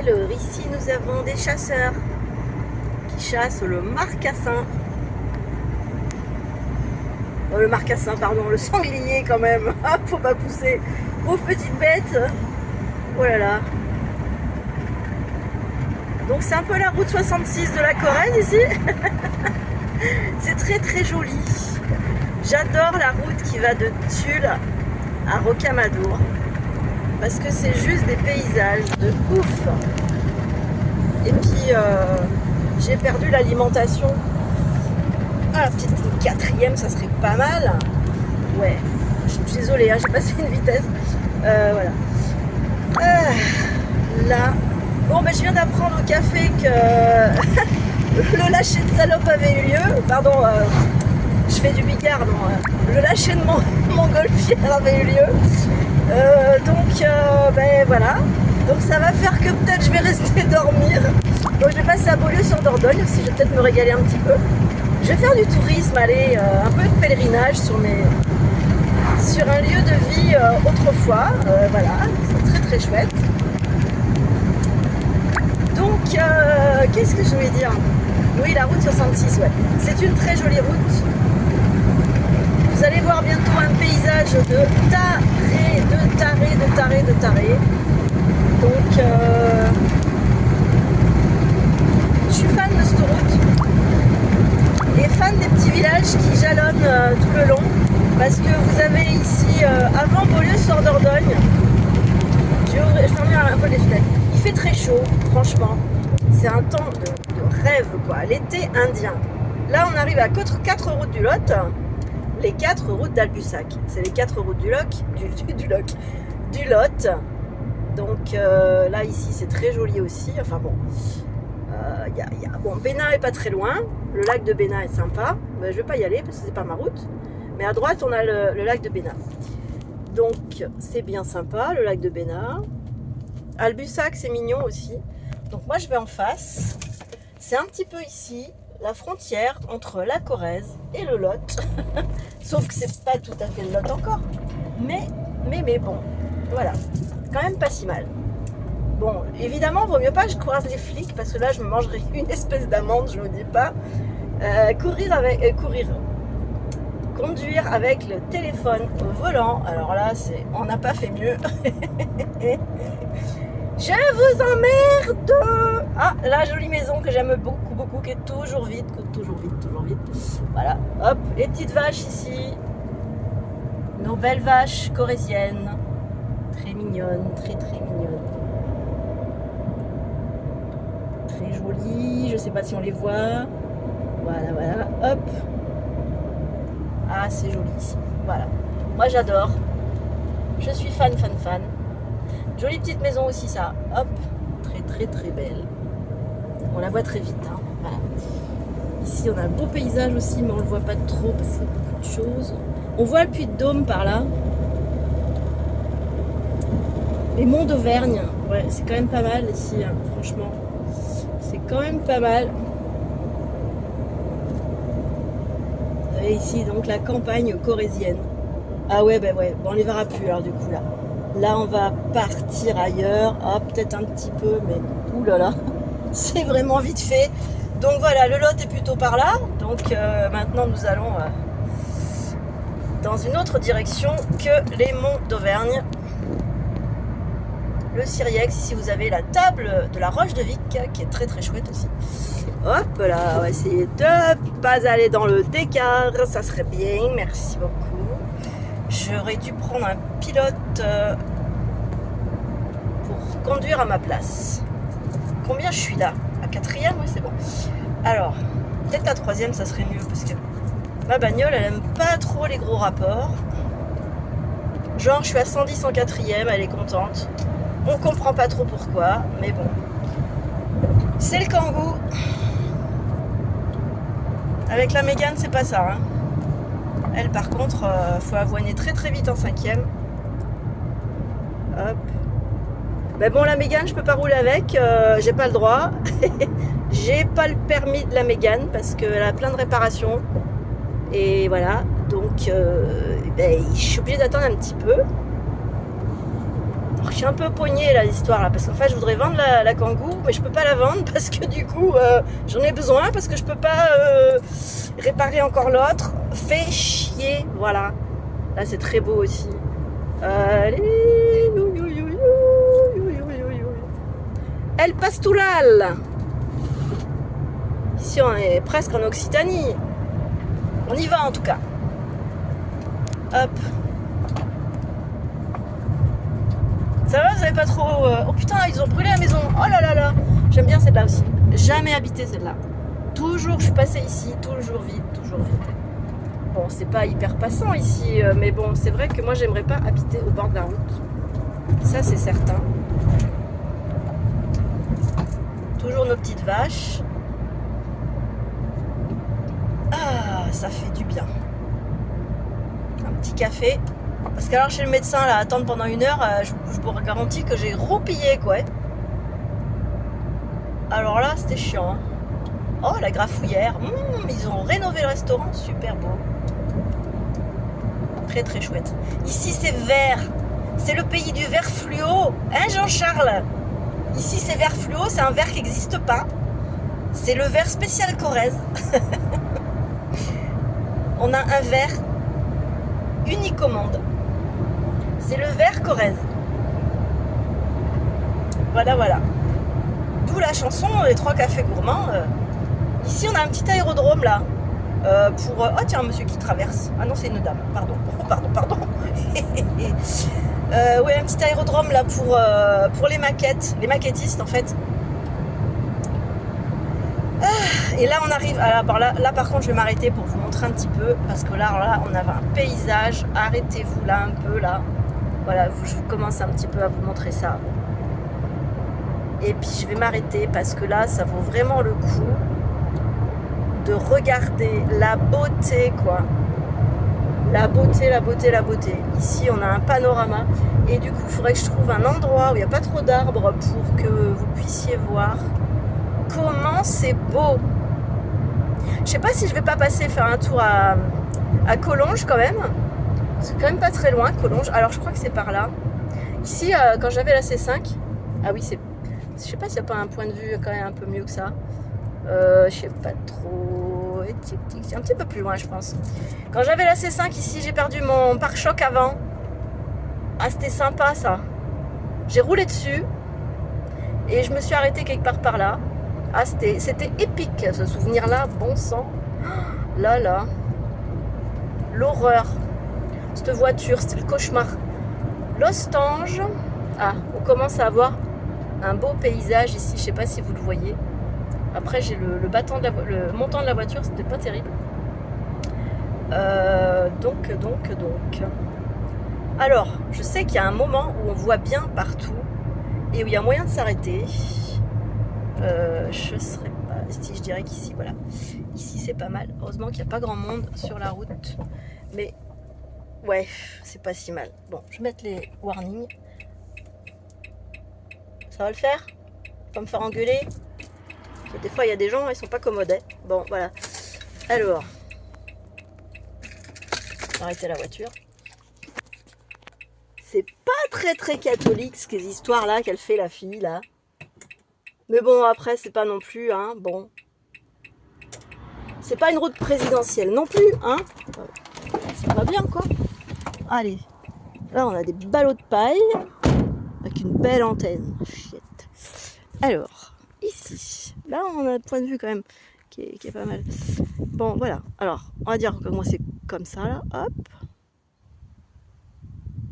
Alors ici nous avons des chasseurs qui chassent le marcassin. Le marcassin, pardon, le sanglier quand même. Faut pas pousser. Pauvre petite bête. Oh là là. Donc c'est un peu la route 66 de la Corrèze ici. C'est très très joli. J'adore la route qui va de Tulle à Rocamadour. Parce que c'est juste des paysages de ouf. Et puis j'ai perdu l'alimentation. Ah, petite quatrième, ça serait pas mal. Ouais, je suis désolée, hein, j'ai passé une vitesse. Voilà. Là. Bon, ben je viens d'apprendre au café que le lâcher de salope avait eu lieu. Pardon, je fais du bigard, non. Le lâcher de mon montgolfière avait eu lieu. Donc, ben voilà. Donc ça va faire que peut-être je vais rester dormir. Donc je vais passer à Beaulieu-sur-Dordogne aussi, je vais peut-être me régaler un petit peu. Je vais faire du tourisme, aller un peu de pèlerinage sur un lieu de vie autrefois. Voilà, c'est très très chouette. Donc, qu'est-ce que je voulais dire? Oui, la route 66, ouais. C'est une très jolie route. Vous allez voir bientôt un paysage de taré. Donc, je suis fan de cette route. Et fan des petits villages qui jalonnent tout le long. Parce que vous avez ici, avant Beaulieu-sur-Dordogne, je vais fermer un peu les fenêtres. Il fait très chaud, franchement. C'est un temps de rêve, quoi. L'été indien. Là, on arrive à 4 routes du Lot. Les 4 routes d'Albusac. C'est les 4 routes du Lot. Donc là, ici, c'est très joli aussi. Enfin bon. Bon, Bénin est pas très loin. Le lac de Bénin est sympa. Mais je vais pas y aller parce que c'est pas ma route. Mais à droite, on a le lac de Bénin. Donc, c'est bien sympa, le lac de Bénin. Albusac, c'est mignon aussi. Donc moi, je vais en face. C'est un petit peu ici, la frontière entre la Corrèze et le Lot. Sauf que c'est pas tout à fait le Lot encore. Mais bon, voilà. Quand même pas si mal. Bon, évidemment, vaut mieux pas que je croise les flics parce que là, je me mangerai une espèce d'amende, je vous dis pas. Conduire avec le téléphone au volant, alors là, on n'a pas fait mieux. Je vous emmerde. Ah, la jolie maison que j'aime beaucoup, qui est toujours vide. Voilà, hop, les petites vaches ici. Nos belles vaches corréziennes. Très mignonnes, très mignonnes. Très jolies, je sais pas si on les voit. Voilà, hop. Ah, c'est joli ici. Voilà. Moi, j'adore. Je suis fan. Jolie petite maison aussi, ça. Hop. Très belle. On la voit très vite. Hein. Voilà. Ici, on a un beau paysage aussi, mais on le voit pas trop parce qu'il y a beaucoup de choses. On voit le Puy-de-Dôme par là. Les monts d'Auvergne. Ouais, c'est quand même pas mal ici, hein, franchement. C'est quand même pas mal. Et ici donc la campagne corrézienne. Ah ouais, ben ouais, bon, on les verra plus alors du coup là. Là on va partir ailleurs. Ah, peut-être un petit peu, mais oulala, c'est vraiment vite fait. Donc voilà, le Lot est plutôt par là. Donc maintenant nous allons dans une autre direction que les monts d'Auvergne. Le Siriex, ici vous avez la table de la Roche de Vic qui est très chouette aussi. Hop là, on va essayer de pas aller dans le décart, ça serait bien, merci beaucoup. J'aurais dû prendre un pilote pour conduire à ma place. Combien je suis là? À 4e, oui c'est bon. Alors, peut-être la 3e ça serait mieux parce que ma bagnole elle aime pas trop les gros rapports. Genre je suis à 110 en 4e, elle est contente. On comprend pas trop pourquoi, mais bon. C'est le Kangoo. Avec la Mégane, c'est pas ça. Hein. Elle, par contre, faut avoiner très vite en 5e. Hop. Mais bon, la Mégane, je peux pas rouler avec. J'ai pas le droit. J'ai pas le permis de la Mégane parce qu'elle a plein de réparations. Et voilà. Donc, je suis obligée d'attendre un petit peu. je suis un peu poignée là l'histoire là, parce qu'en fait je voudrais vendre la Kangoo, mais je peux pas la vendre parce que du coup j'en ai besoin, parce que je peux pas réparer encore l'autre. Fait chier, voilà. Là c'est très beau aussi. Allez, El Pastoulal. Ici on est presque en Occitanie. On y va en tout cas. Hop. Ça va, vous avez pas trop... Oh putain, ils ont brûlé la maison. Oh là là là. J'aime bien celle-là aussi. Jamais habité celle-là. Toujours, je suis passée ici, toujours vide, toujours vide. Bon, c'est pas hyper passant ici, mais bon, c'est vrai que moi, j'aimerais pas habiter au bord de la route. Ça, c'est certain. Toujours nos petites vaches. Ah, ça fait du bien. Un petit café. Parce qu'alors chez le médecin, là, attendre pendant 1 heure, je vous garantis que j'ai roupillé, quoi. Alors là, c'était chiant. Hein. Oh, la grafouillère. Ils ont rénové le restaurant, super beau. Très très chouette. Ici, c'est vert. C'est le pays du vert fluo. Hein, Jean-Charles? Ici, c'est vert fluo, c'est un vert qui n'existe pas. C'est le vert spécial Corrèze. On a un vert unique au monde. C'est le vert Corrèze. Voilà, voilà. D'où la chanson Les 3 cafés gourmands. Ici, on a un petit aérodrome là. Pour... Oh tiens, un monsieur qui traverse. Ah non, c'est une dame. Pardon. Pardon. Ouais, un petit aérodrome là pour les maquettes. Les maquettistes en fait. Et là, on arrive... Alors, là, par contre, je vais m'arrêter pour vous montrer un petit peu. Parce que là, on a un paysage. Arrêtez-vous là un peu là. Voilà, je commence un petit peu à vous montrer ça. Et puis je vais m'arrêter parce que là, ça vaut vraiment le coup de regarder la beauté, quoi. La beauté. Ici, on a un panorama. Et du coup, il faudrait que je trouve un endroit où il n'y a pas trop d'arbres pour que vous puissiez voir comment c'est beau. Je sais pas si je vais pas passer faire un tour à Collonges quand même. C'est quand même pas très loin, Collonges. Alors je crois que c'est par là. Ici, quand j'avais la C5, ah oui, c'est... Je sais pas s'il n'y a pas un point de vue quand même un peu mieux que ça. Je sais pas trop. C'est un petit peu plus loin, je pense. Quand j'avais la C5 ici, j'ai perdu mon pare-choc avant. Ah, c'était sympa ça. J'ai roulé dessus et je me suis arrêtée quelque part par là. Ah, c'était épique ce souvenir-là, bon sang. Là. L'horreur. Cette voiture, c'était le cauchemar. Lostange. Ah, on commence à avoir un beau paysage ici, je sais pas si vous le voyez. Après, j'ai le montant de la voiture, c'était pas terrible. Donc. Alors, je sais qu'il y a un moment où on voit bien partout et où il y a moyen de s'arrêter. Je serais pas... Si, je dirais qu'ici, voilà. Ici, c'est pas mal. Heureusement qu'il n'y a pas grand monde sur la route. Mais, ouais, c'est pas si mal. Bon, je vais mettre les warnings. Ça va le faire? Pas me faire engueuler? Parce que des fois, il y a des gens, ils sont pas commodes. Hein. Bon, voilà. Alors, arrêtez la voiture. C'est pas très très catholique, ces histoires-là qu'elle fait, la fille, là. Mais bon, après, c'est pas non plus, hein, bon. C'est pas une route présidentielle non plus, hein. Ça va bien, quoi. Allez. Là, on a des ballots de paille avec une belle antenne. Shit. Alors, ici. Là, on a un point de vue quand même qui est pas mal. Bon, voilà. Alors, on va dire que moi, c'est comme ça, là. Hop.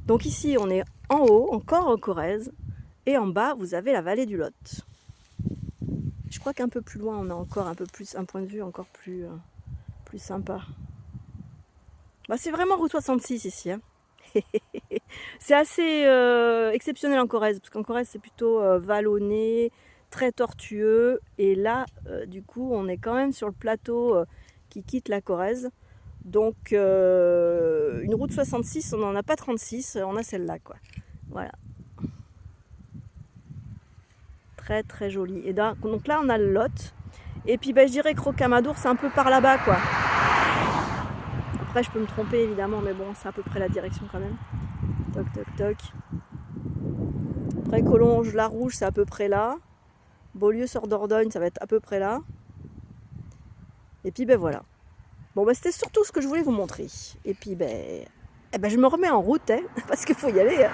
Donc ici, on est en haut, encore en Corrèze. Et en bas, vous avez la vallée du Lot. Je crois qu'un peu plus loin, on a encore un peu plus, un point de vue encore plus sympa. Bah, c'est vraiment route 66 ici. Hein. C'est assez exceptionnel en Corrèze, parce qu'en Corrèze, c'est plutôt vallonné, très tortueux. Et là, du coup, on est quand même sur le plateau qui quitte la Corrèze. Donc, une route 66, on n'en a pas 36, on a celle-là, quoi. Voilà. Très très joli. Et donc là on a le Lot. Et puis je dirais que Rocamadour c'est un peu par là-bas, quoi. Après je peux me tromper évidemment, mais bon c'est à peu près la direction quand même. Toc toc toc. Collonges, La Rouge, c'est à peu près là. Beaulieu sur Dordogne, ça va être à peu près là. Et puis ben voilà. Bon ben c'était surtout ce que je voulais vous montrer. Et puis ben je me remets en route, hein, parce qu'il faut y aller. Hein.